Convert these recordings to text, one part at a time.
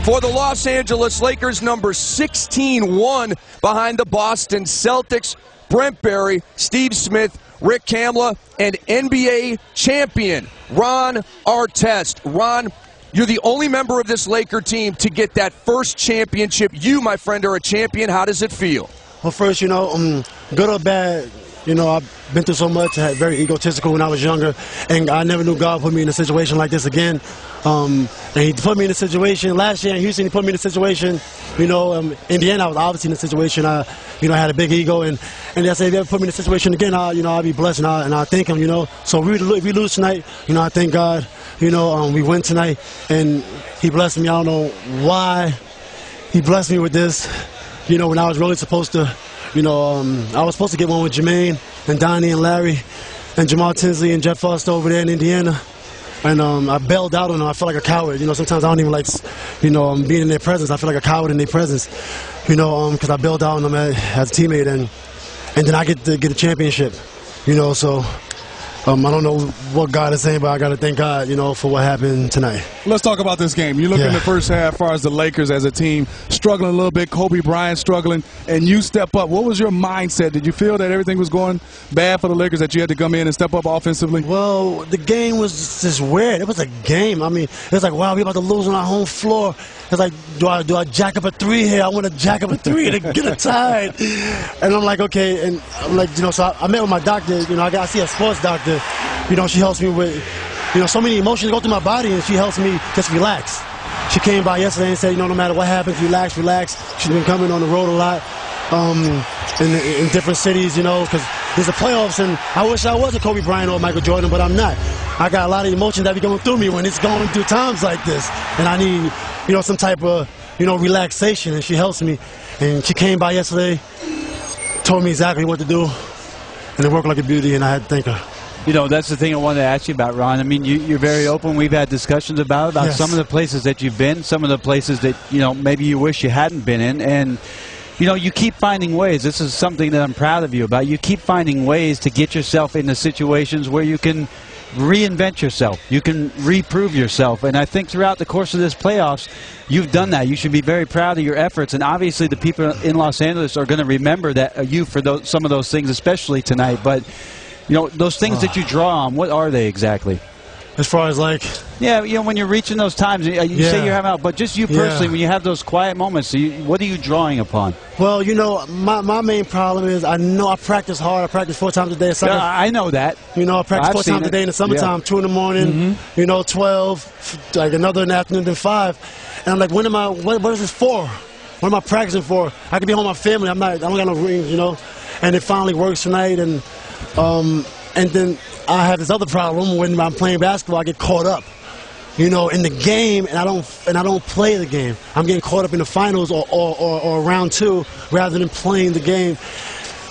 For the Los Angeles Lakers, number 16 won behind the Boston Celtics. Brent Barry, Steve Smith, Rick Kamla, and NBA champion Ron Artest. Ron, you're the only member of this Laker team to get that first championship. You, my friend, are a champion. How does it feel? Well, first, good or bad, I've been through so much. I had very egotistical when I was younger, and I never knew God put me in a situation like this again. And he put me in a situation last year in Houston. He put me in a situation, Indiana. I was obviously in a situation. I had a big ego, and I said, if he ever put me in a situation again, I'll be blessed, and I thank him. So if we lose tonight, I thank God. We win tonight, and he blessed me. I don't know why he blessed me with this. When I was really supposed to. I was supposed to get one with Jermaine and Donnie and Larry and Jamal Tinsley and Jeff Foster over there in Indiana. And I bailed out on them. I felt like a coward. Sometimes I don't even like, being in their presence. I feel like a coward in their presence, because I bailed out on them as a teammate. And then I get a championship, so I don't know what God is saying, but I got to thank God, for what happened tonight. Let's talk about this game. You look in the first half as far as the Lakers as a team struggling a little bit, Kobe Bryant struggling, and you step up. What was your mindset? Did you feel that everything was going bad for the Lakers, that you had to come in and step up offensively? Well, the game was just weird. It was a game. I mean, it was like, wow, we're about to lose on our home floor. It's like, do I jack up a three here? I want to jack up a three to get it tied. And I'm like, okay. And I'm like, so I met with my doctor. I see a sports doctor. She helps me with, so many emotions go through my body, and she helps me just relax. She came by yesterday and said, no matter what happens, relax, relax. She's been coming on the road a lot in different cities, because there's the playoffs, and I wish I was a Kobe Bryant or Michael Jordan, but I'm not. I got a lot of emotions that be going through me when it's going through times like this, and I need, some type of, relaxation, and she helps me. And she came by yesterday, told me exactly what to do, and it worked like a beauty, and I had to thank her. That's the thing I wanted to ask you about, Ron. I mean, you're very open. We've had discussions about some of the places that you've been, some of the places that, maybe you wish you hadn't been in. And, you keep finding ways. This is something that I'm proud of you about. You keep finding ways to get yourself into situations where you can reinvent yourself. You can reprove yourself. And I think throughout the course of this playoffs, you've done that. You should be very proud of your efforts. And obviously the people in Los Angeles are going to remember that you for some of those things, especially tonight. But those things that you draw on, what are they exactly? As far as like... Yeah, when you're reaching those times, you say you're having out, but just you personally, when you have those quiet moments, what are you drawing upon? Well, my main problem is I know I practice hard. I practice 4 times a day. I know that. I practice 4 times a day in the summertime, 2 in the morning, 12, like another in the afternoon, then 5. And I'm like, what is this for? What am I practicing for? I could be home with my family. I don't got no rings, And it finally works tonight, and then I have this other problem when I'm playing basketball. I get caught up, in the game, and I don't play the game. I'm getting caught up in the finals or round 2 rather than playing the game,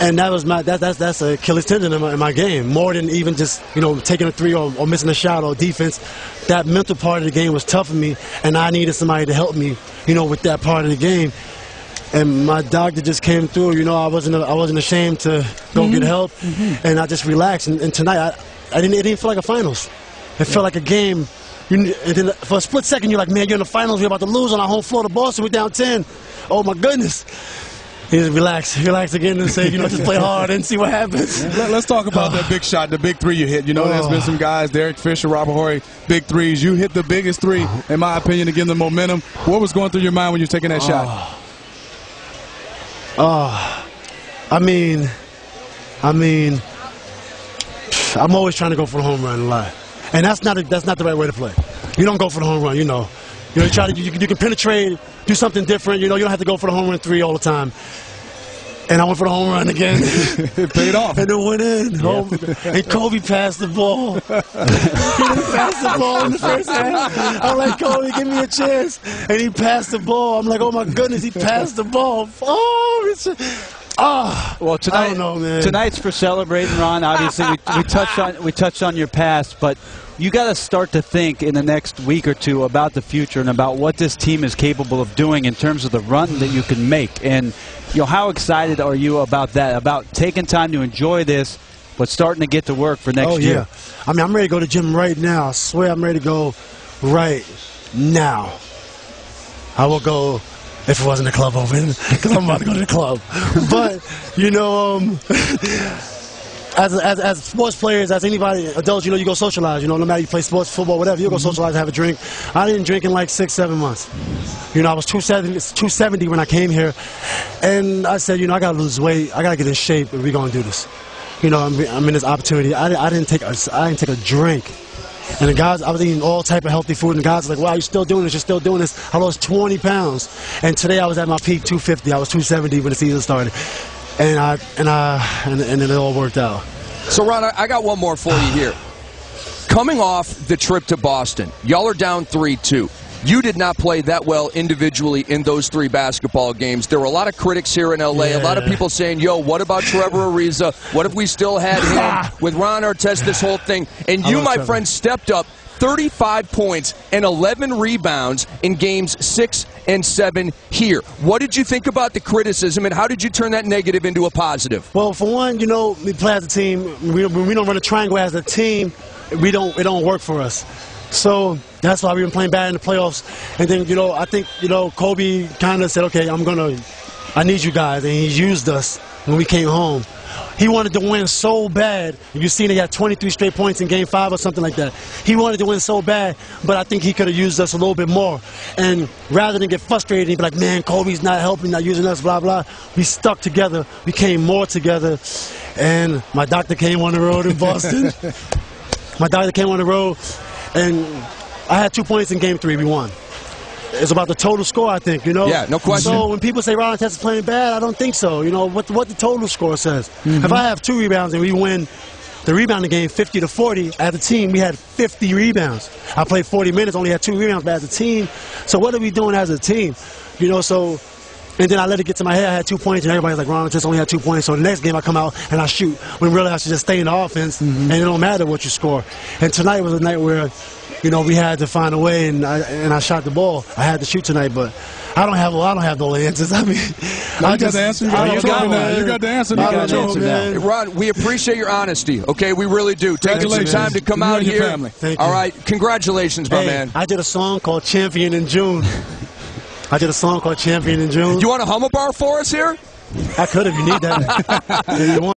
and that's a Achilles tendon in my game. More than even just taking a 3 or missing a shot or defense. That mental part of the game was tough for me, and I needed somebody to help me, with that part of the game. And my doctor just came through. I wasn't ashamed to go get help, and I just relaxed. And tonight, it didn't feel like a finals. It felt like a game. And then for a split second, you're like, man, you're in the finals. You're about to lose on our home floor to Boston. We're down 10. Oh my goodness. You just relax again, and say, just play hard and see what happens. Let's talk about that big shot, the big 3 you hit. There's been some guys, Derek Fisher, Robert Horry, big 3s. You hit the biggest 3, in my opinion, to give them momentum. What was going through your mind when you were taking that shot? I mean, I'm always trying to go for the home run a lot, and that's not the right way to play. You don't go for the home run, you try to you can penetrate, do something different. You don't have to go for the home run 3 all the time. And I went for the home run again. It paid off. And it went in. Yeah. And Kobe passed the ball. He didn't pass the ball in the first half. I'm like, Kobe, give me a chance. And he passed the ball. I'm like, oh my goodness, he passed the ball. Well, tonight, I don't know, man. Tonight's for celebrating, Ron. Obviously, we touched on your past, but you got to start to think in the next week or 2 about the future and about what this team is capable of doing in terms of the run that you can make. And how excited are you about that? About taking time to enjoy this, but starting to get to work for next year? I mean, I'm ready to go to the gym right now. I swear, I'm ready to go right now. I will go if it wasn't the club open, because I'm about to go to the club. But, you know, as sports players, as anybody, adults, you know, you go socialize. You know, no matter you play sports, football, whatever, you go socialize, have a drink. I didn't drink in like 6-7 months. You know, I was 270 when I came here, and I said, you know, I gotta lose weight, I gotta get in shape, and we're gonna do this. You know, I'm in this opportunity. I didn't take a drink. And the guys, I was eating all type of healthy food, and the guys were like, wow, you're still doing this, you're still doing this. I lost 20 pounds. And today I was at my peak, 250. I was 270 when the season started. And then it all worked out. So, Ron, I got one more for you here. Coming off the trip to Boston, y'all are down 3-2. You did not play that well individually in those 3 basketball games. There were a lot of critics here in L.A., a lot of people saying, yo, what about Trevor Ariza? What if we still had him with Ron Artest, this whole thing? And you, my friend, stepped up 35 points and 11 rebounds in games 6 and 7 here. What did you think about the criticism, and how did you turn that negative into a positive? Well, for one, you know, we play as a team. When we don't run a triangle as a team, it don't work for us. So that's why we've been playing bad in the playoffs. And then, you know, I think, you know, Kobe kind of said, okay, I need you guys. And he used us when we came home. He wanted to win so bad. You seen he had 23 straight points in Game 5 or something like that. He wanted to win so bad, but I think he could have used us a little bit more. And rather than get frustrated and be like, man, Kobe's not helping, not using us, blah, blah, we stuck together, became more together. And my doctor came on the road in Boston. My doctor came on the road. And I had 2 points in Game 3. We won. It's about the total score, I think, you know? Yeah, no question. So when people say Ron Artest is playing bad, I don't think so. You know, what the total score says. If I have 2 rebounds and we win the rebounding game 50-40, as a team, we had 50 rebounds. I played 40 minutes, only had 2 rebounds, but as a team, so what are we doing as a team? You know, so... And then I let it get to my head. I had 2 points, and everybody's like, Ron Artest only had 2 points. So the next game I come out and I shoot. When really I should just stay in the offense, and it don't matter what you score. And tonight was a night where, you know, we had to find a way, and I shot the ball. I had to shoot tonight, but I don't have no answers. I mean, I got the answer. You got the answer. Ron, we appreciate your honesty. Okay, we really do. Taking some time to come out here. Thank you. All right, congratulations, my man. I did a song called Champion in June. I did a song called Champion in June. You want to hum a bar for us here? I could if you need that. You want